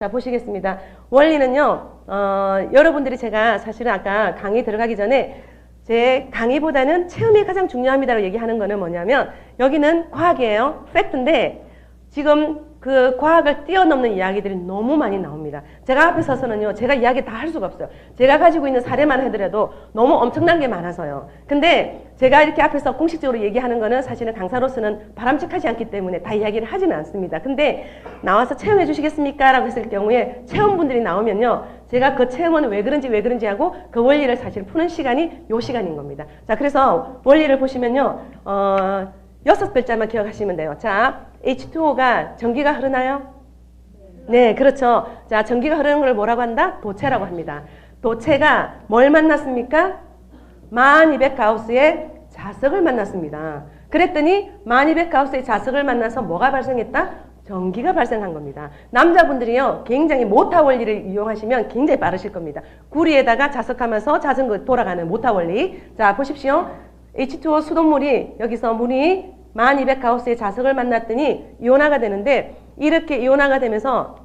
자, 보시겠습니다. 원리는요, 여러분들이 제가 사실은 아까 강의 들어가기 전에 제 강의보다는 체험이 가장 중요합니다라고 얘기하는 거는 뭐냐면 여기는 과학이에요. 팩트인데 지금 그 과학을 뛰어넘는 이야기들이 너무 많이 나옵니다. 제가 앞에 서서는요, 제가 이야기 다 할 수가 없어요. 제가 가지고 있는 사례만 하더라도 너무 엄청난 게 많아서요. 근데 제가 이렇게 앞에서 공식적으로 얘기하는 거는 사실은 강사로서는 바람직하지 않기 때문에 다 이야기를 하지는 않습니다. 근데 나와서 체험해 주시겠습니까? 라고 했을 경우에 체험분들이 나오면요, 제가 그 체험은 왜 그런지 하고 그 원리를 사실 푸는 시간이 요 시간인 겁니다. 자, 그래서 원리를 보시면요, 6글자만 기억하시면 돼요. 자, H2O가 전기가 흐르나요? 네, 그렇죠. 자, 전기가 흐르는 걸 뭐라고 한다? 도체라고 합니다. 도체가 뭘 만났습니까? 1200가우스의 자석을 만났습니다. 그랬더니 1200가우스의 자석을 만나서 뭐가 발생했다? 전기가 발생한 겁니다. 남자분들이요, 굉장히 모타 원리를 이용하시면 굉장히 빠르실 겁니다. 구리에다가 자석하면서 자전거 돌아가는 모타 원리. 자, 보십시오. H2O 수돗물이 여기서 물이 1200가우스의 자석을 만났더니 이온화가 되는데, 이렇게 이온화가 되면서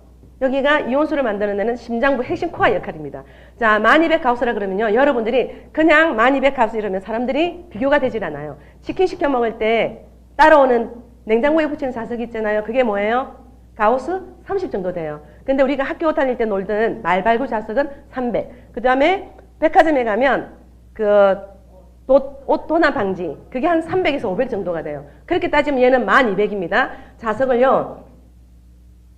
여기가 이온수를 만드는 데는 심장부 핵심 코어 역할입니다. 자, 1200가우스라 그러면요, 여러분들이 그냥 1200가우스 이러면 사람들이 비교가 되질 않아요. 치킨 시켜 먹을 때 따라오는 냉장고에 붙이는 자석이 있잖아요. 그게 뭐예요? 가우스 30 정도 돼요. 근데 우리가 학교 다닐 때 놀던 말발구 자석은 300. 그 다음에 백화점에 가면 옷 도난 방지, 그게 한 300에서 500 정도가 돼요. 그렇게 따지면 얘는 1200입니다. 자석을요,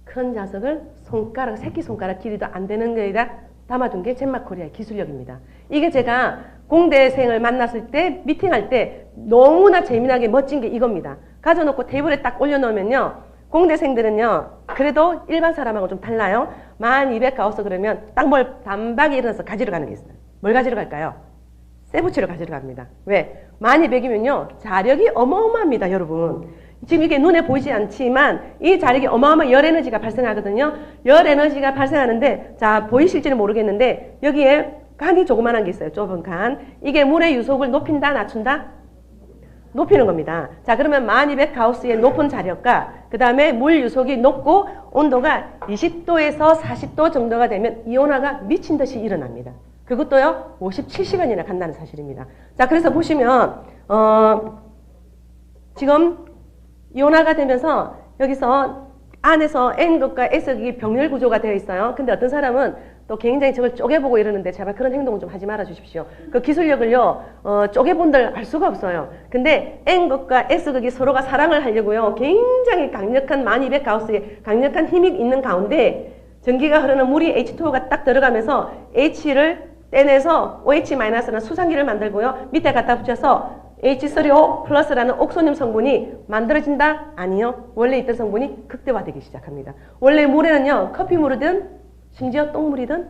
큰 자석을 손가락, 새끼손가락 길이도 안 되는 거에다 담아둔 게 젠마코리아의 기술력입니다. 이게 제가 공대생을 만났을 때, 미팅할 때 너무나 재미나게 멋진 게 이겁니다. 가져놓고 테이블에 딱 올려놓으면요, 공대생들은요, 그래도 일반 사람하고 좀 달라요. 1200가우스 그러면 딱 단박에 일어나서 가지러 가는 게 있어요. 뭘 가지러 갈까요? 세부치를 가지러 갑니다. 왜? 1200이면요, 자력이 어마어마합니다, 여러분. 지금 이게 눈에 보이지 않지만 이 자력이 어마어마한 열 에너지가 발생하거든요. 열 에너지가 발생하는데, 자, 보이실지는 모르겠는데 여기에 간이 조그만한 게 있어요. 좁은 간. 이게 물의 유속을 높인다, 낮춘다? 높이는 겁니다. 자, 그러면 1200가우스의 높은 자력과 그 다음에 물 유속이 높고 온도가 20도에서 40도 정도가 되면 이온화가 미친 듯이 일어납니다. 그것도요, 57시간이나 간다는 사실입니다. 자, 그래서 보시면 지금 이온화가 되면서 여기서 안에서 N극과 S극이 병렬 구조가 되어 있어요. 근데 어떤 사람은 또 굉장히 저걸 쪼개보고 이러는데 제발 그런 행동은 좀 하지 말아 주십시오. 그 기술력을요, 쪼개본들 알 수가 없어요. 근데 N극과 S극이 서로가 사랑을 하려고요, 굉장히 강력한 1200가우스의 강력한 힘이 있는 가운데 전기가 흐르는 물이 H2O가 딱 들어가면서 H를 떼내서 OH-는 수산기를 만들고요, 밑에 갖다 붙여서 H3O 플러스라는 옥소늄 성분이 만들어진다? 아니요. 원래 있던 성분이 극대화되기 시작합니다. 원래 물에는요, 커피물이든 심지어 똥물이든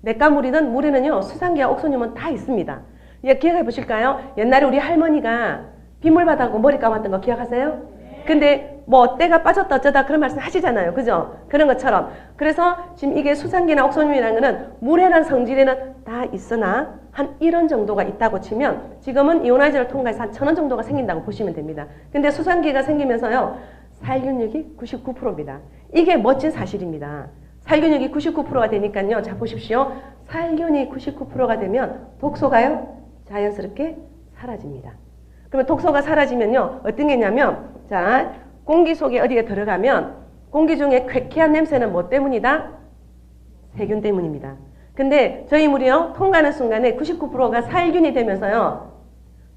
냇가물이든 물에는요, 수산기와 옥소늄은 다 있습니다. 예, 기억해 보실까요? 옛날에 우리 할머니가 빗물바다고 머리 감았던 거 기억하세요? 근데 뭐 때가 빠졌다 어쩌다 그런 말씀 하시잖아요. 그죠? 그런 것처럼. 그래서 지금 이게 수산기나 옥소늄이라는 거는 물에란 성질에는 다 있으나 한 1원 정도가 있다고 치면 지금은 이오나이저를 통과해서 한 1000원 정도가 생긴다고 보시면 됩니다. 근데 수산기가 생기면서요, 살균력이 99%입니다. 이게 멋진 사실입니다. 살균력이 99%가 되니까요, 자 보십시오. 살균이 99%가 되면 독소가요, 자연스럽게 사라집니다. 그러면 독소가 사라지면요, 어떤 게 있냐면, 자, 공기 속에 어디에 들어가면 공기 중에 쾌쾌한 냄새는 뭐 때문이다? 세균 때문입니다. 근데 저희 물이요, 통과하는 순간에 99%가 살균이 되면서요,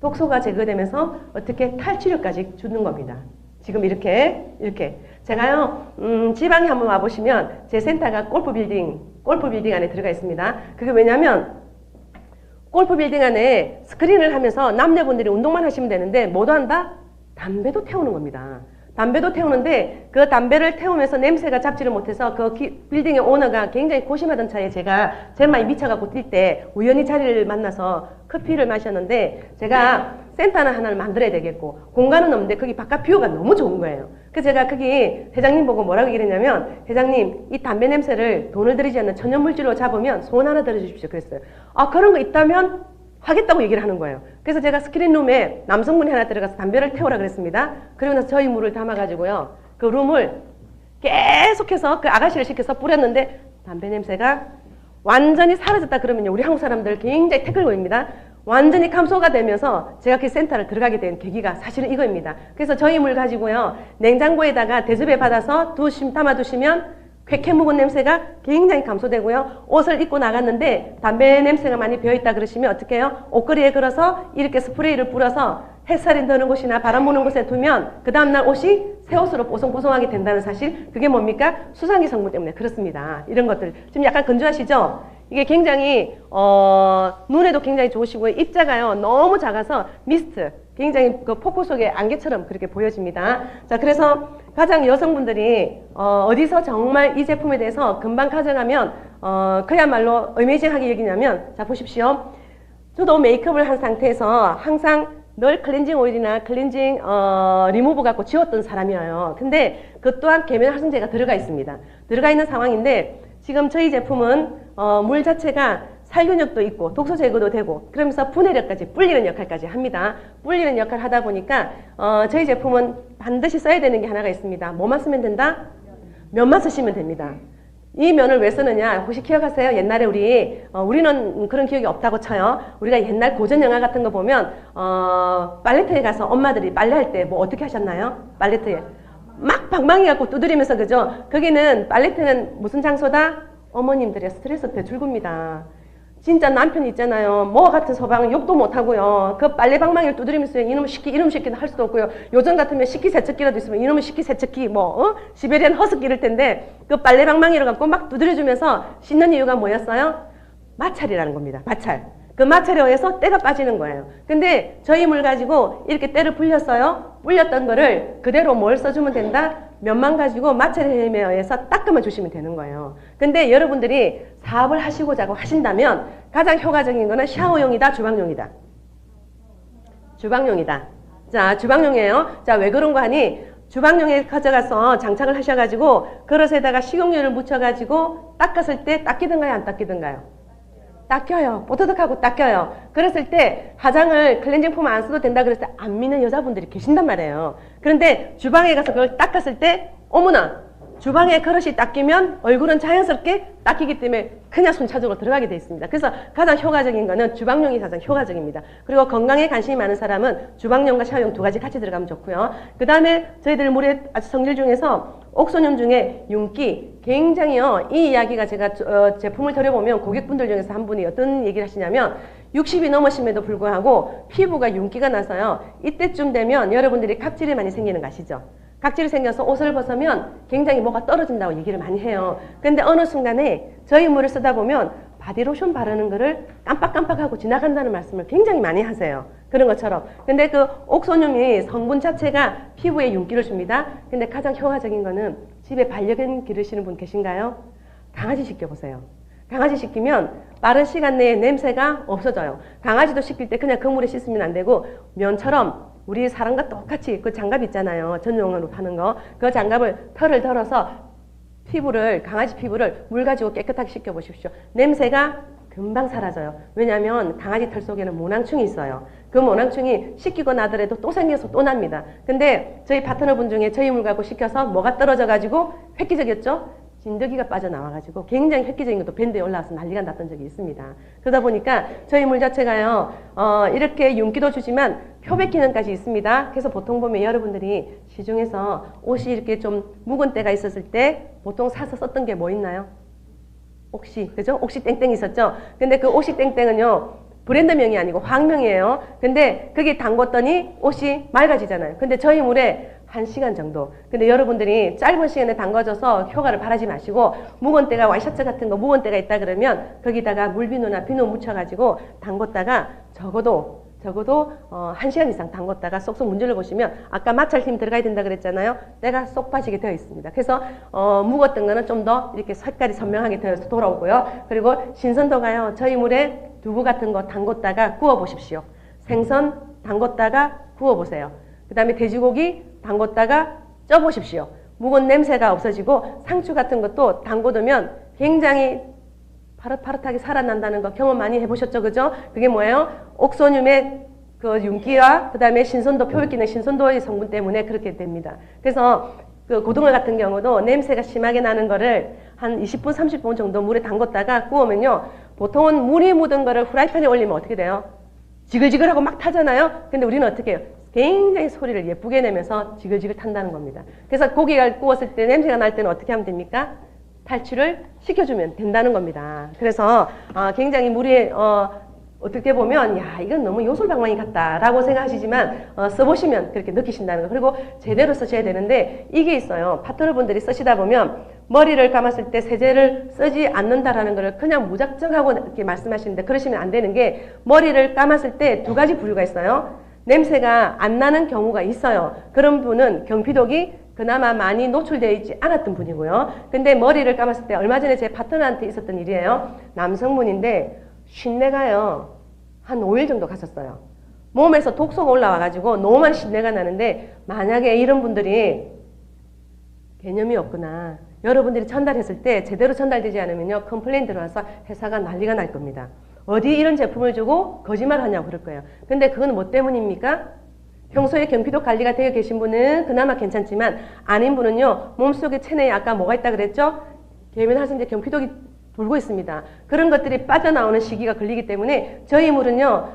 독소가 제거되면서 어떻게 탈취력까지 주는 겁니다. 지금 이렇게. 제가요, 지방에 한번 와보시면 제 센터가 골프 빌딩 안에 들어가 있습니다. 그게 왜냐면 골프 빌딩 안에 스크린을 하면서 남녀분들이 운동만 하시면 되는데 뭐도 한다? 담배도 태우는 겁니다. 담배도 태우는데 그 담배를 태우면서 냄새가 잡지를 못해서 그 빌딩의 오너가 굉장히 고심하던 차에 제가 젠마에 미쳐갖고 뛸 때 우연히 자리를 만나서 커피를 마셨는데, 제가 센터는 하나를 만들어야 되겠고 공간은 없는데 거기 바깥 뷰가 너무 좋은 거예요. 그래서 제가 거기 회장님 보고 뭐라고 얘기했냐면, 회장님, 이 담배 냄새를 돈을 들이지 않는 천연물질로 잡으면 소원 하나 들어주십시오 그랬어요. 아, 그런 거 있다면 하겠다고 얘기를 하는 거예요. 그래서 제가 스크린룸에 남성분이 하나 들어가서 담배를 태우라 그랬습니다. 그리고 나서 저희 물을 담아가지고요, 그 룸을 계속해서 그 아가씨를 시켜서 뿌렸는데 담배 냄새가 완전히 사라졌다 그러면요. 우리 한국 사람들 굉장히 태클 보입니다. 완전히 감소가 되면서 제가 그 센터를 들어가게 된 계기가 사실은 이거입니다. 그래서 저희 물 가지고요. 냉장고에다가 대접에 받아서 담아두시면 쾌쾌 묵은 냄새가 굉장히 감소되고요. 옷을 입고 나갔는데 담배 냄새가 많이 배어있다 그러시면 어떻게 해요? 옷걸이에 걸어서 이렇게 스프레이를 뿌려서 햇살이 드는 곳이나 바람 부는 곳에 두면 그 다음날 옷이 새 옷으로 뽀송뽀송하게 된다는 사실, 그게 뭡니까? 수상기 성분 때문에 그렇습니다. 이런 것들 지금 약간 건조하시죠? 이게 굉장히 눈에도 굉장히 좋으시고요. 입자가요 너무 작아서 미스트, 굉장히 그 폭포 속의 안개처럼 그렇게 보여집니다. 자, 그래서 가장 여성분들이 어디서 정말 이 제품에 대해서 금방 가져가면 그야말로 어메이징하게 여기냐면, 자 보십시오. 저도 메이크업을 한 상태에서 항상 늘 클렌징 오일이나 클렌징 리무버 갖고 지웠던 사람이에요. 근데 그 또한 계면 활성제가 들어가 있습니다. 들어가 있는 상황인데 지금 저희 제품은 물 자체가 살균력도 있고 독소 제거도 되고 그러면서 분해력까지, 불리는 역할까지 합니다. 불리는 역할을 하다 보니까 저희 제품은 반드시 써야 되는 게 하나가 있습니다. 뭐만 쓰면 된다? 면만 쓰시면 됩니다. 이 면을 왜 쓰느냐? 혹시 기억하세요? 옛날에 우리는 그런 기억이 없다고 쳐요. 우리가 옛날 고전 영화 같은 거 보면 빨래터에 가서 엄마들이 빨래할 때 뭐 어떻게 하셨나요? 빨래터에 막 방망이 갖고 두드리면서, 그죠? 거기는 빨래터는 무슨 장소다? 어머님들의 스트레스 배출구입니다. 진짜 남편 있잖아요. 뭐 같은 서방 욕도 못하고요. 그 빨래 방망이를 두드리면서 이놈의 식기, 이놈의 식기는 할 수도 없고요. 요즘 같으면 식기세척기라도 있으면 이놈의 식기세척기, 시베리안 허스키 이럴 텐데 그 빨래 방망이를 갖고 막 두드려주면서 씻는 이유가 뭐였어요? 마찰이라는 겁니다. 마찰. 그 마찰에 의해서 때가 빠지는 거예요. 근데 저희 물 가지고 이렇게 때를 불렸어요. 불렸던 거를 그대로 뭘 써주면 된다? 면만 가지고 마찰에 의해서 닦아만 주시면 되는 거예요. 근데 여러분들이 사업을 하시고자 하신다면 가장 효과적인 거는 샤워용이다, 주방용이다. 주방용이다. 자, 주방용이에요. 자, 왜 그런 거 하니? 주방용에 가져가서 장착을 하셔가지고 그릇에다가 식용유를 묻혀가지고 닦았을 때 닦이던가요, 안 닦이던가요? 닦여요. 뽀드득하고 닦여요. 그랬을 때 화장을 클렌징 폼 안 써도 된다 그랬을 때 안 믿는 여자분들이 계신단 말이에요. 그런데 주방에 가서 그걸 닦았을 때 어머나, 주방에 그릇이 닦이면 얼굴은 자연스럽게 닦이기 때문에 그냥 순차적으로 들어가게 되어 있습니다. 그래서 가장 효과적인 거는 주방용이 가장 효과적입니다. 그리고 건강에 관심이 많은 사람은 주방용과 샤워용 두 가지 같이 들어가면 좋고요. 그 다음에 저희들 물의 아주 성질 중에서 옥소뇽 중에 윤기, 굉장히요, 이 이야기가 제가 제품을 들여보면 고객분들 중에서 한 분이 어떤 얘기를 하시냐면 60이 넘으심에도 불구하고 피부가 윤기가 나서요. 이때쯤 되면 여러분들이 각질이 많이 생기는 거 아시죠? 각질이 생겨서 옷을 벗으면 굉장히 뭐가 떨어진다고 얘기를 많이 해요. 근데 어느 순간에 저희 물을 쓰다 보면 바디로션 바르는 거를 깜빡깜빡하고 지나간다는 말씀을 굉장히 많이 하세요. 그런 것처럼. 근데 그 옥소뇽이 성분 자체가 피부에 윤기를 줍니다. 근데 가장 효과적인 거는 집에 반려견 기르시는 분 계신가요? 강아지 시켜보세요. 강아지 시키면 빠른 시간 내에 냄새가 없어져요. 강아지도 시킬 때 그냥 그 물에 씻으면 안 되고 면처럼 우리 사람과 똑같이 그 장갑 있잖아요. 전용으로 파는 거. 그 장갑을 털을 덜어서 강아지 피부를 물 가지고 깨끗하게 씻겨보십시오. 냄새가 금방 사라져요. 왜냐하면 강아지 털 속에는 모낭충이 있어요. 그 모낭충이 씻기고 나더라도 또 생겨서 또 납니다. 근데 저희 파트너분 중에 저희 물 갖고 씻겨서 뭐가 떨어져가지고 획기적이었죠? 진드기가 빠져나와가지고 굉장히 획기적인 것도 밴드에 올라와서 난리가 났던 적이 있습니다. 그러다 보니까 저희 물 자체가요, 이렇게 윤기도 주지만 표백 기능까지 있습니다. 그래서 보통 보면 여러분들이 시중에서 옷이 이렇게 좀 묵은 때가 있었을 때 보통 사서 썼던 게 뭐 있나요? 옥시, 그죠? 옥시 땡땡 있었죠? 근데 그 옥시 땡땡은요, 브랜드명이 아니고 화학명이에요. 근데 그게 담궜더니 옷이 맑아지잖아요. 근데 저희 물에 1시간 정도. 근데 여러분들이 짧은 시간에 담궈져서 효과를 바라지 마시고 묵은 때가 와이셔츠 같은 거 묵은 때가 있다 그러면 거기다가 물비누나 비누 묻혀가지고 담궜다가 적어도 1시간 이상 담궜다가 쏙쏙 문질러 보시면 아까 마찰 힘 들어가야 된다 그랬잖아요. 때가 쏙 빠지게 되어 있습니다. 그래서 묵었던 거는 좀 더 이렇게 색깔이 선명하게 되어서 돌아오고요. 그리고 신선도가요. 저희 물에 두부 같은 거 담궜다가 구워 보십시오. 생선 담궜다가 구워 보세요. 그 다음에 돼지고기 담궜다가 쪄 보십시오. 묵은 냄새가 없어지고 상추 같은 것도 담궈두면 굉장히 파릇파릇하게 살아난다는 거 경험 많이 해보셨죠? 그죠? 그게 뭐예요? 옥소뇽의 그 윤기와 그 다음에 신선도, 표백기능 신선도의 성분 때문에 그렇게 됩니다. 그래서 그 고등어 같은 경우도 냄새가 심하게 나는 거를 한 20분, 30분 정도 물에 담궜다가 구우면요. 보통은 물이 묻은 거를 후라이팬에 올리면 어떻게 돼요? 지글지글하고 막 타잖아요. 근데 우리는 어떻게 해요? 굉장히 소리를 예쁘게 내면서 지글지글 탄다는 겁니다. 그래서 고기가 구웠을 때 냄새가 날 때는 어떻게 하면 됩니까? 탈출을 시켜주면 된다는 겁니다. 그래서 굉장히 물이 어떻게 보면 야 이건 너무 요술방망이 같다라고 생각하시지만 써보시면 그렇게 느끼신다는 거. 그리고 제대로 쓰셔야 되는데 이게 있어요. 파트너분들이 쓰시다 보면 머리를 감았을 때 세제를 쓰지 않는다라는 걸 그냥 무작정하고 이렇게 말씀하시는데 그러시면 안 되는 게 머리를 감았을 때 두 가지 부류가 있어요. 냄새가 안 나는 경우가 있어요. 그런 분은 경피독이 그나마 많이 노출되어 있지 않았던 분이고요. 근데 머리를 감았을 때 얼마 전에 제 파트너한테 있었던 일이에요. 남성분인데 쉰내가요. 한 5일 정도 갔었어요. 몸에서 독소가 올라와가지고 너무만 쉰내가 나는데 만약에 이런 분들이 개념이 없구나. 여러분들이 전달했을 때 제대로 전달되지 않으면요. 컴플레인 들어와서 회사가 난리가 날 겁니다. 어디 이런 제품을 주고 거짓말 하냐고 그럴 거예요. 근데 그건 뭐 때문입니까? 평소에 경피독 관리가 되어 계신 분은 그나마 괜찮지만 아닌 분은요. 몸속에 체내에 아까 뭐가 있다 그랬죠? 계면활성제 경피독이 돌고 있습니다. 그런 것들이 빠져나오는 시기가 걸리기 때문에 저희 물은요.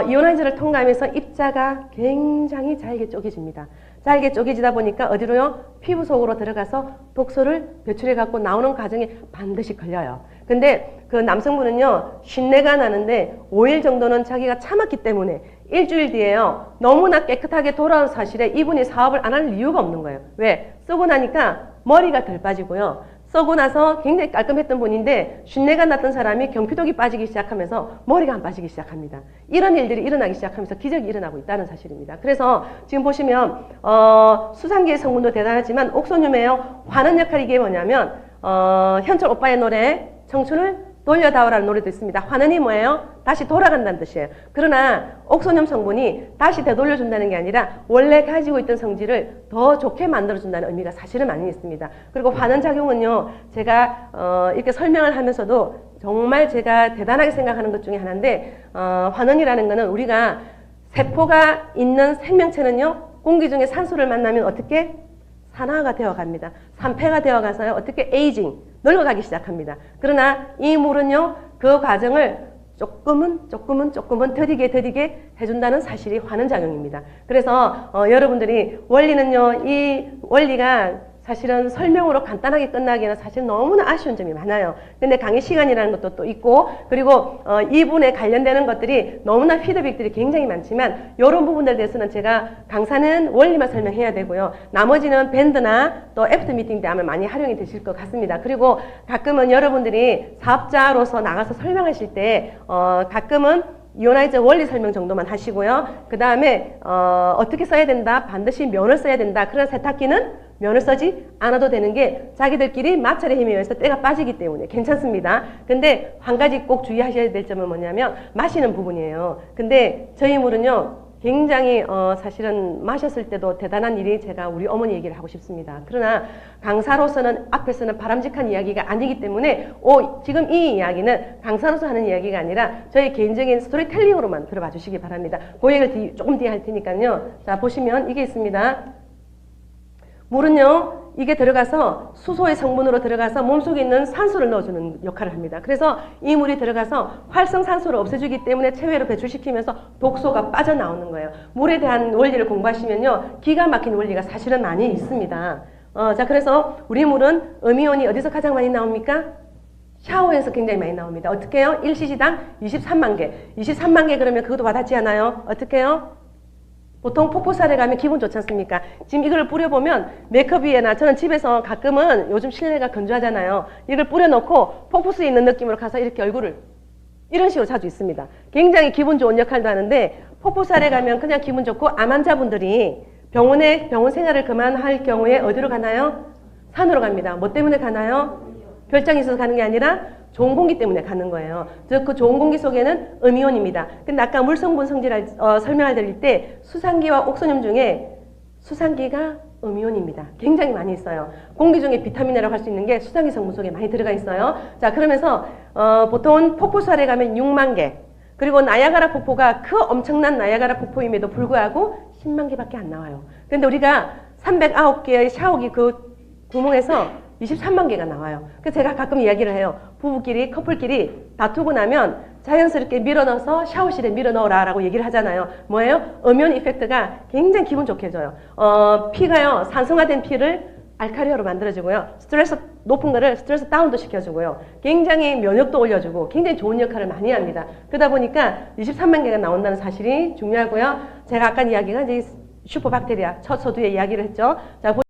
이온화이저를 통과하면서 입자가 굉장히 잘게 쪼개집니다. 잘게 쪼개지다 보니까 어디로요? 피부 속으로 들어가서 독소를 배출해 갖고 나오는 과정에 반드시 걸려요. 근데 그 남성분은요. 쉰내가 나는데 5일 정도는 자기가 참았기 때문에 일주일 뒤에요. 너무나 깨끗하게 돌아온 사실에 이분이 사업을 안 할 이유가 없는 거예요. 왜? 쓰고 나니까 머리가 덜 빠지고요. 쓰고 나서 굉장히 깔끔했던 분인데 쉰내가 났던 사람이 경피독이 빠지기 시작하면서 머리가 안 빠지기 시작합니다. 이런 일들이 일어나기 시작하면서 기적이 일어나고 있다는 사실입니다. 그래서 지금 보시면 수상기의 성분도 대단하지만 옥소늄에요. 화는 역할이 이게 뭐냐면 현철 오빠의 노래 청춘을 돌려다오라는 노래도 있습니다. 환원이 뭐예요? 다시 돌아간다는 뜻이에요. 그러나 옥소늄 성분이 다시 되돌려준다는 게 아니라 원래 가지고 있던 성질을 더 좋게 만들어준다는 의미가 사실은 많이 있습니다. 그리고 환원작용은요. 제가 이렇게 설명을 하면서도 정말 제가 대단하게 생각하는 것 중에 하나인데 환원이라는 거는 우리가 세포가 있는 생명체는요. 공기 중에 산소를 만나면 어떻게? 산화가 되어갑니다. 산패가 되어가서요. 어떻게? 에이징, 늙어가기 시작합니다. 그러나 이 물은요. 그 과정을 조금은 더디게 해준다는 사실이 환원작용입니다. 그래서 여러분들이 원리는요. 이 원리가 사실은 설명으로 간단하게 끝나기에는 사실 너무나 아쉬운 점이 많아요. 근데 강의 시간이라는 것도 또 있고 그리고 이분에 관련되는 것들이 너무나 피드백들이 굉장히 많지만 이런 부분들에 대해서는 제가 강사는 원리만 설명해야 되고요. 나머지는 밴드나 또 애프터 미팅 때 아마 많이 활용이 되실 것 같습니다. 그리고 가끔은 여러분들이 사업자로서 나가서 설명하실 때 가끔은 이온화이저 원리 설명 정도만 하시고요. 그 다음에 어떻게 써야 된다. 반드시 면을 써야 된다. 그런 세탁기는 면을 쓰지 않아도 되는 게 자기들끼리 마찰의 힘에 의해서 때가 빠지기 때문에 괜찮습니다. 근데 한 가지 꼭 주의하셔야 될 점은 뭐냐면 마시는 부분이에요. 근데 저희 물은요. 굉장히 사실은 마셨을 때도 대단한 일이 제가 우리 어머니 얘기를 하고 싶습니다. 그러나 강사로서는 앞에서는 바람직한 이야기가 아니기 때문에 지금 이 이야기는 강사로서 하는 이야기가 아니라 저희 개인적인 스토리텔링으로만 들어봐 주시기 바랍니다. 그 얘기를 조금 뒤에 할 테니까요. 자 보시면 이게 있습니다. 물은요. 이게 들어가서 수소의 성분으로 들어가서 몸속에 있는 산소를 넣어주는 역할을 합니다. 그래서 이 물이 들어가서 활성산소를 없애주기 때문에 체외로 배출시키면서 독소가 빠져나오는 거예요. 물에 대한 원리를 공부하시면요. 기가 막힌 원리가 사실은 많이 있습니다. 자 그래서 우리 물은 음이온이 어디서 가장 많이 나옵니까? 샤워에서 굉장히 많이 나옵니다. 어떻게 해요? 1cc당 23만 개. 23만 개 그러면 그것도 와닿지 않아요? 어떻게 해요? 보통 폭포살에 가면 기분 좋지 않습니까? 지금 이걸 뿌려보면 메이크업 위에나 저는 집에서 가끔은 요즘 실내가 건조하잖아요. 이걸 뿌려놓고 폭포수에 있는 느낌으로 가서 이렇게 얼굴을 이런 식으로 자주 있습니다. 굉장히 기분 좋은 역할도 하는데 폭포살에 가면 그냥 기분 좋고 암 환자분들이 병원 생활을 그만할 경우에 어디로 가나요? 산으로 갑니다. 뭐 때문에 가나요? 결장이 있어서 가는 게 아니라 좋은 공기 때문에 가는 거예요. 즉 그 좋은 공기 속에는 음이온입니다. 근데 아까 물성분 성질을 설명을 드릴 때 수상기와 옥소늄 중에 수상기가 음이온입니다. 굉장히 많이 있어요. 공기 중에 비타민이라고 할 수 있는 게 수상기 성분 속에 많이 들어가 있어요. 자 그러면서 보통 폭포수알에 가면 6만 개 그리고 나야가라 폭포가 그 엄청난 나야가라 폭포임에도 불구하고 10만 개밖에 안 나와요. 근데 우리가 309개의 샤워기 그 구멍에서 23만 개가 나와요. 그래서 제가 가끔 이야기를 해요. 부부끼리, 커플끼리 다투고 나면 자연스럽게 밀어넣어서 샤워실에 밀어넣어라 라고 얘기를 하잖아요. 뭐예요? 엄연 이펙트가 굉장히 기분 좋게 해줘요. 피가요, 산성화된 피를 알칼리화로 만들어주고요. 스트레스 높은 거를 스트레스 다운도 시켜주고요. 굉장히 면역도 올려주고 굉장히 좋은 역할을 많이 합니다. 그러다 보니까 23만 개가 나온다는 사실이 중요하고요. 제가 아까 이야기가 이제 슈퍼박테리아 첫 서두에 이야기를 했죠. 자,